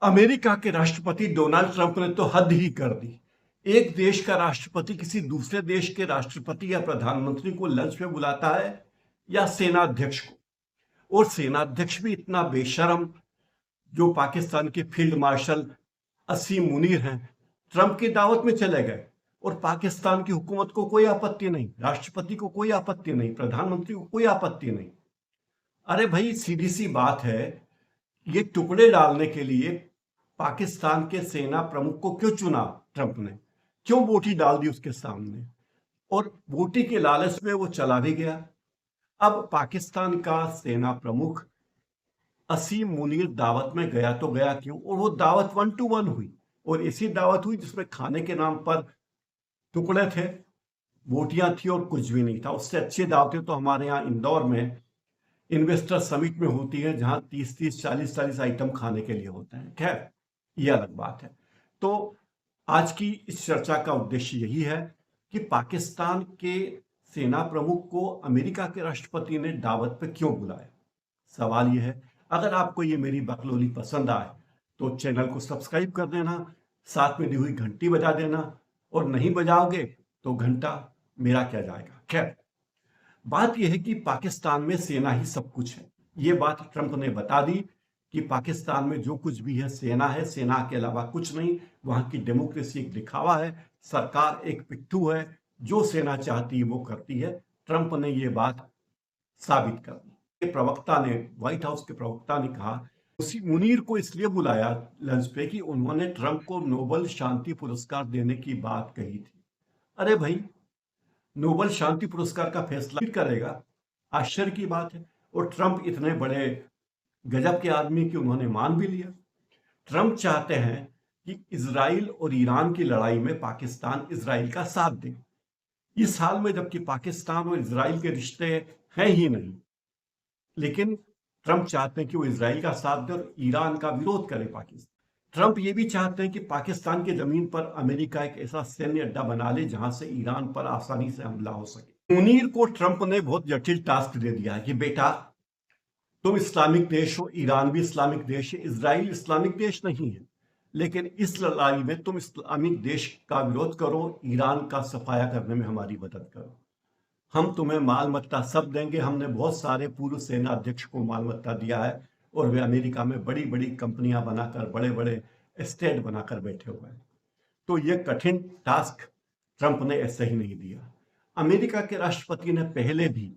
America के राष्ट्रपति Donald Trump ने तो हद ही कर दी। एक देश का राष्ट्रपति किसी दूसरे देश के राष्ट्रपति या प्रधानमंत्री को लंच पे बुलाता है या सेनाध्यक्ष को। और सेनाध्यक्ष भी इतना बेशर्म, जो पाकिस्तान के फील्ड मार्शल असीम मुनीर हैं, ट्रंप की दावत में चले गए। और पाकिस्तान की हुकूमत को कोई आपत्ति नहीं, राष्ट्रपति को कोई आपत्ति नहीं, प्रधानमंत्री को कोई आपत्ति नहीं। अरे भाई, सीधी सी बात है, ये टुकड़े डालने के लिए पाकिस्तान के सेना प्रमुख को क्यों चुना ट्रंप ने? क्यों बोटी डाल दी उसके सामने? और बोटी के लालच में वो चला भी गया। अब पाकिस्तान का सेना प्रमुख असीम मुनीर दावत में गया तो गया क्यों? और वो दावत 1 to 1 हुई, और ऐसी दावत हुई जिसमें खाने के नाम पर टुकड़े थे, बोटियां थी और कुछ भी नहीं था। उससे अच्छी दावतें तो हमारे यहाँ इंदौर में इन्वेस्टर समिट में होती है, जहां 30-30, 40-40 आइटम खाने के लिए होते हैं। खैर, ये अलग बात है। तो आज की इस चर्चा का उद्देश्य यही है कि पाकिस्तान के सेना प्रमुख को अमेरिका के राष्ट्रपति ने दावत पे क्यों बुलाया। सवाल यह है। अगर आपको ये मेरी बकलोली पसंद आए तो चैनल को सब्सक्राइब कर देना, साथ में दी हुई घंटी बजा देना, और नहीं बजाओगे तो घंटा मेरा क्या जाएगा। खैर, बात यह है कि पाकिस्तान में सेना ही सब कुछ है। ये बात ट्रंप ने बता दी कि पाकिस्तान में जो कुछ भी है सेना है, सेना के अलावा कुछ नहीं। वहां की डेमोक्रेसी एक दिखावा है, सरकार एक पिट्ठू है, जो सेना चाहती है वो करती है। ट्रंप ने ये बात साबित कर दी। प्रवक्ता ने, व्हाइट हाउस के प्रवक्ता ने कहा, उसी मुनीर को इसलिए बुलाया लंच पे कि उन्होंने ट्रंप को नोबेल शांति पुरस्कार देने की बात कही थी। अरे भाई, नोबेल शांति पुरस्कार का फैसला करेगा? आश्चर्य की बात है। और ट्रंप इतने बड़े गजब के आदमी कि उन्होंने मान भी लिया। ट्रंप चाहते हैं कि इजराइल और ईरान की लड़ाई में पाकिस्तान इजराइल का साथ दे इस हाल में, जबकि पाकिस्तान और इजराइल के रिश्ते हैं ही नहीं। लेकिन ट्रंप चाहते हैं कि वो इजराइल का साथ दे और ईरान का विरोध करे पाकिस्तान। ट्रंप ये भी चाहते हैं कि पाकिस्तान की जमीन पर अमेरिका एक ऐसा सैन्य अड्डा बना ले जहां से ईरान पर आसानी से हमला हो सके। मुनीर को ट्रंप ने बहुत जटिल टास्क दे दिया है कि बेटा, तुम इस्लामिक देश हो, ईरान भी इस्लामिक देश है, इजराइल इस्लामिक देश नहीं है, लेकिन इस लड़ाई में तुम इस्लामिक देश का विरोध करो, ईरान का सफाया करने में हमारी मदद करो। हम तुम्हें माल मत्ता सब देंगे। हमने बहुत सारे पूर्व सेना अध्यक्ष को माल मत्ता दिया है, और वे अमेरिका में बड़ी बड़ी कंपनियां बनाकर, बड़े बड़े एस्टेट बनाकर बैठे हुए हैं। तो ये कठिन टास्क ट्रंप ने ऐसे ही नहीं दिया। अमेरिका के राष्ट्रपति ने पहले भी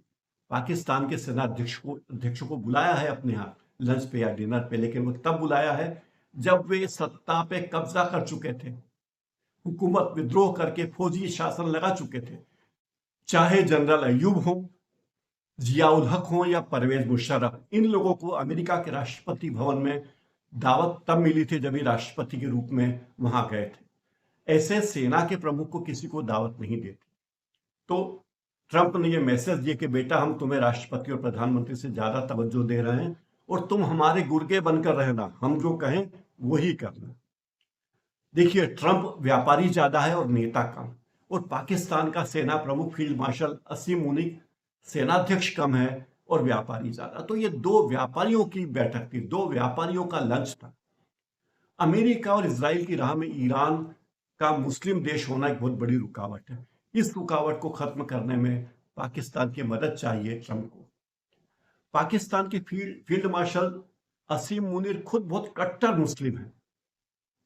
पाकिस्तान के सेना अध्यक्ष को बुलाया है अपने यहाँ लंच पे या डिनर पे, लेकिन वो तब बुलाया है जब वे सत्ता पे कब्जा कर चुके थे, हुकूमत विद्रोह करके फौजी शासन लगा चुके थे। चाहे जनरल अय्यूब हो, जियाउल हक हो या परवेज मुशर्रफ, इन लोगों को अमेरिका के राष्ट्रपति भवन में दावत तब मिली थी जब ये राष्ट्रपति के रूप में वहां गए थे। ऐसे सेना के प्रमुख को किसी को दावत नहीं देती। तो ट्रंप ने यह मैसेज दिया कि बेटा, हम तुम्हें राष्ट्रपति और प्रधानमंत्री से ज्यादा तवज्जो दे रहे हैं, और तुम हमारे गुर्गे बनकर रहना, हम जो कहें वही करना। देखिए, ट्रंप व्यापारी ज्यादा है और नेता कम, और पाकिस्तान का सेना प्रमुख फील्ड मार्शल असीम मुनीर सेनाध्यक्ष कम है और व्यापारी ज्यादा। तो ये दो व्यापारियों की बैठक थी, दो व्यापारियों का लंच था। अमेरिका और इजराइल की राह में ईरान का मुस्लिम देश होना एक बहुत बड़ी रुकावट है। इस रुकावट को खत्म करने में पाकिस्तान की मदद चाहिए ट्रंप को। पाकिस्तान के फील्ड मार्शल असीम मुनीर खुद बहुत कट्टर मुस्लिम हैं,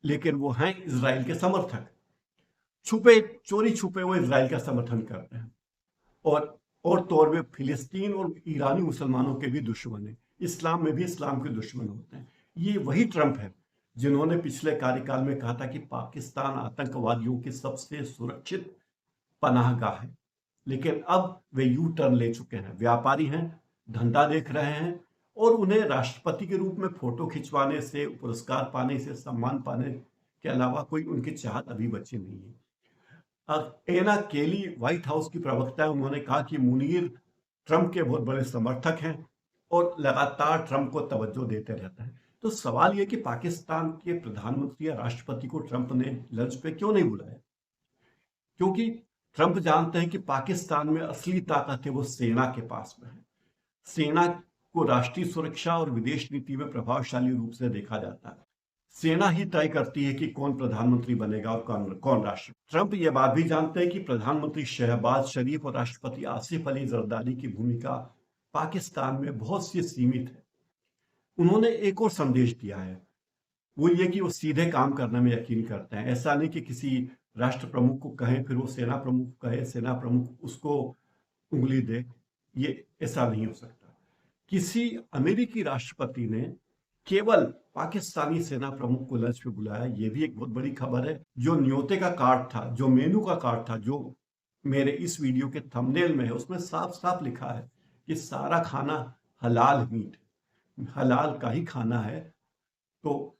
लेकिन वो हैं इजराइल के समर्थक। चोरी छुपे वो इजराइल का समर्थन करते हैं, और तौर में फिलिस्तीन और ईरानी मुसलमानों के भी दुश्मन हैं। इस्लाम में भी इस्लाम के दुश्मन होते हैं। ये वही ट्रंप है जिन्होंने पिछले कार्यकाल में कहा था कि पाकिस्तान आतंकवादियों की सबसे सुरक्षित पनाहगाह है। लेकिन अब वे यू टर्न ले चुके हैं, व्यापारी हैं, धंधा देख रहे हैं, और उन्हें राष्ट्रपति के रूप में फोटो खिंचवाने से, पुरस्कार पाने से, सम्मान पाने के अलावा कोई उनकी चाहत अभी बची नहीं है। एना केली, व्हाइट हाउस की प्रवक्ता है, उन्होंने कहा कि मुनीर ट्रंप के बहुत बड़े समर्थक हैं और लगातार ट्रंप को तवज्जो देते रहते हैं। तो सवाल यह कि पाकिस्तान के प्रधानमंत्री या राष्ट्रपति को ट्रंप ने लंच पे क्यों नहीं बुलाया? क्योंकि ट्रंप जानते हैं कि पाकिस्तान में असली ताकत है वो सेना के पास में है। सेना को राष्ट्रीय सुरक्षा और विदेश नीति में प्रभावशाली रूप से देखा जाता है। सेना ही तय करती है कि कौन प्रधानमंत्री बनेगा और कौन कौन राष्ट्रपति। ट्रंप ये बात भी जानते हैं कि प्रधानमंत्री शहबाज शरीफ और राष्ट्रपति आसिफ अली जरदारी की भूमिका पाकिस्तान में बहुत सी सीमित है। उन्होंने एक और संदेश दिया है, वो ये कि वो सीधे काम करने में यकीन करते हैं। ऐसा नहीं कि किसी राष्ट्र प्रमुख को कहें फिर वो सेना प्रमुख कहे, सेना प्रमुख उसको उंगली दे, ये ऐसा नहीं हो सकता। किसी अमेरिकी राष्ट्रपति ने केवल पाकिस्तानी सेना प्रमुख को लंच पे बुलाया, ये भी एक बहुत बड़ी खबर है। जो न्योते का कार्ड था, जो मेनू का कार्ड था, जो मेरे इस वीडियो के थंबनेल में है, उसमें साफ साफ लिखा है कि सारा खाना हलाल मीट, हलाल का ही खाना है, तो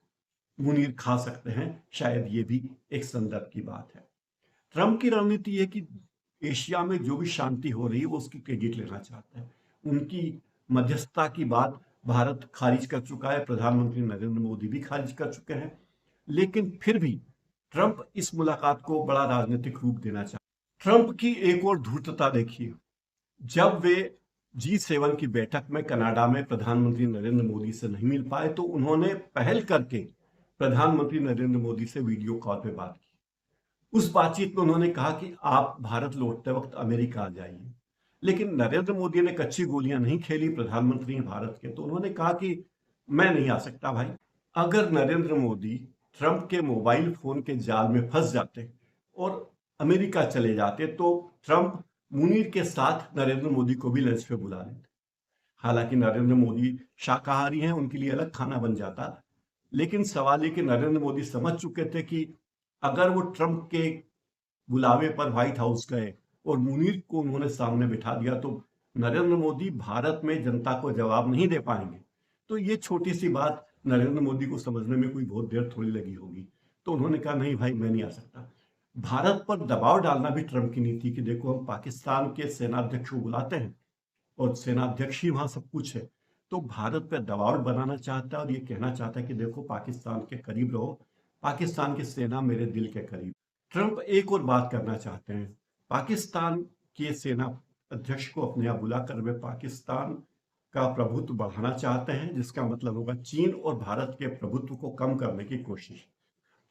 मुनीर खा सकते हैं। शायद ये भी एक संदर्भ की बात है। ट्रंप की रणनीति है कि एशिया में जो भी शांति हो रही है वो उसकी क्रेडिट लेना चाहते हैं। उनकी मध्यस्थता की बात भारत खारिज कर चुका है, प्रधानमंत्री नरेंद्र मोदी भी खारिज कर चुके हैं, लेकिन फिर भी ट्रंप इस मुलाकात को बड़ा राजनीतिक रूप देना चाहते हैं। ट्रंप की एक और धूर्तता देखिए, जब वे G7 की बैठक में कनाडा में प्रधानमंत्री नरेंद्र मोदी से नहीं मिल पाए तो उन्होंने पहल करके प्रधानमंत्री नरेंद्र मोदी से वीडियो कॉल पे बात की। उस बातचीत में उन्होंने कहा कि आप भारत लौटते वक्त अमेरिका आ जाइए, लेकिन नरेंद्र मोदी ने कच्ची गोलियां नहीं खेली, प्रधानमंत्री हैं भारत के, तो उन्होंने कहा कि मैं नहीं आ सकता भाई। अगर नरेंद्र मोदी ट्रंप के मोबाइल फोन के जाल में फंस जाते और अमेरिका चले जाते तो ट्रंप मुनीर के साथ नरेंद्र मोदी को भी लंच पे बुला लेते। हालांकि नरेंद्र मोदी शाकाहारी हैं, उनके लिए अलग खाना बन जाता, लेकिन सवाल ये कि नरेंद्र मोदी समझ चुके थे कि अगर वो ट्रंप के बुलावे पर व्हाइट हाउस गए और मुनीर को उन्होंने सामने बिठा दिया तो नरेंद्र मोदी भारत में जनता को जवाब नहीं दे पाएंगे। तो ये छोटी सी बात नरेंद्र मोदी को समझने में कोई बहुत देर थोड़ी लगी होगी, तो उन्होंने कहा नहीं भाई मैं नहीं आ सकता। भारत पर दबाव डालना भी ट्रंप की नीति कि देखो हम पाकिस्तान के सेनाध्यक्ष को बुलाते हैं और सेनाध्यक्ष ही वहां सब कुछ है, तो भारत पर दबाव बनाना चाहता है और ये कहना चाहता है कि देखो पाकिस्तान के करीब रहो, पाकिस्तान की सेना मेरे दिल के करीब। ट्रंप एक और बात करना चाहते हैं, पाकिस्तान के सेना अध्यक्ष को अपने यहाँ बुलाकर वे पाकिस्तान का प्रभुत्व बढ़ाना चाहते हैं, जिसका मतलब होगा चीन और भारत के प्रभुत्व को कम करने की कोशिश।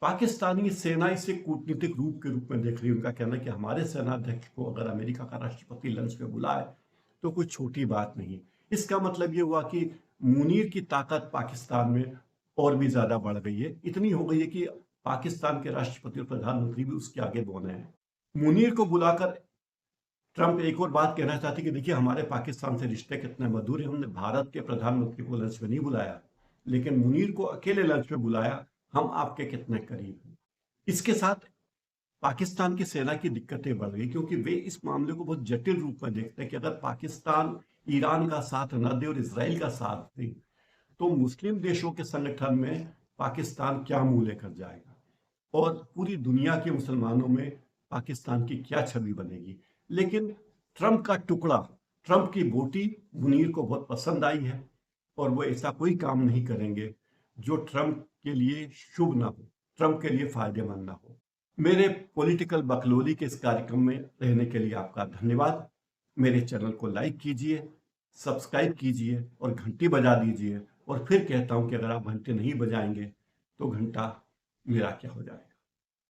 पाकिस्तानी सेना इसे कूटनीतिक रूप के रूप में देख रही है। उनका कहना है कि हमारे सेनाध्यक्ष को अगर अमेरिका का राष्ट्रपति लंच पे बुलाए तो कोई छोटी बात नहीं है। इसका मतलब ये हुआ कि मुनीर की ताकत पाकिस्तान में और भी ज्यादा बढ़ गई है, इतनी हो गई है कि पाकिस्तान के राष्ट्रपति और प्रधानमंत्री भी उसके आगे बोने हैं। मुनीर को बुलाकर ट्रंप एक और बात कहना चाहते कि देखिए हमारे पाकिस्तान से रिश्ते कितने मधुर हैं, हमने भारत के प्रधानमंत्री को लंच पे नहीं बुलाया, लेकिन मुनीर को अकेले लंच पे बुलाया, हम आपके कितने करीब हैं। इसके साथ पाकिस्तान की सेना की दिक्कतें बढ़ गई, क्योंकि वे इस मामले को बहुत जटिल रूप में देखते हैं कि अगर पाकिस्तान ईरान का साथ न दे और इसराइल का साथ दे तो मुस्लिम देशों के संगठन में पाकिस्तान क्या मुंह लेकर जाएगा और पूरी दुनिया के मुसलमानों में पाकिस्तान की क्या छवि बनेगी। लेकिन ट्रंप का टुकड़ा, ट्रंप की बोटी मुनीर को बहुत पसंद आई है और वो ऐसा कोई काम नहीं करेंगे जो ट्रंप के लिए शुभ ना हो, ट्रंप के लिए फायदेमंद ना हो। मेरे पॉलिटिकल बकलोली के इस कार्यक्रम में रहने के लिए आपका धन्यवाद। मेरे चैनल को लाइक कीजिए, सब्सक्राइब कीजिए और घंटी बजा दीजिए। और फिर कहता हूं कि अगर आप घंटे नहीं बजाएंगे तो घंटा मेरा क्या हो जाए।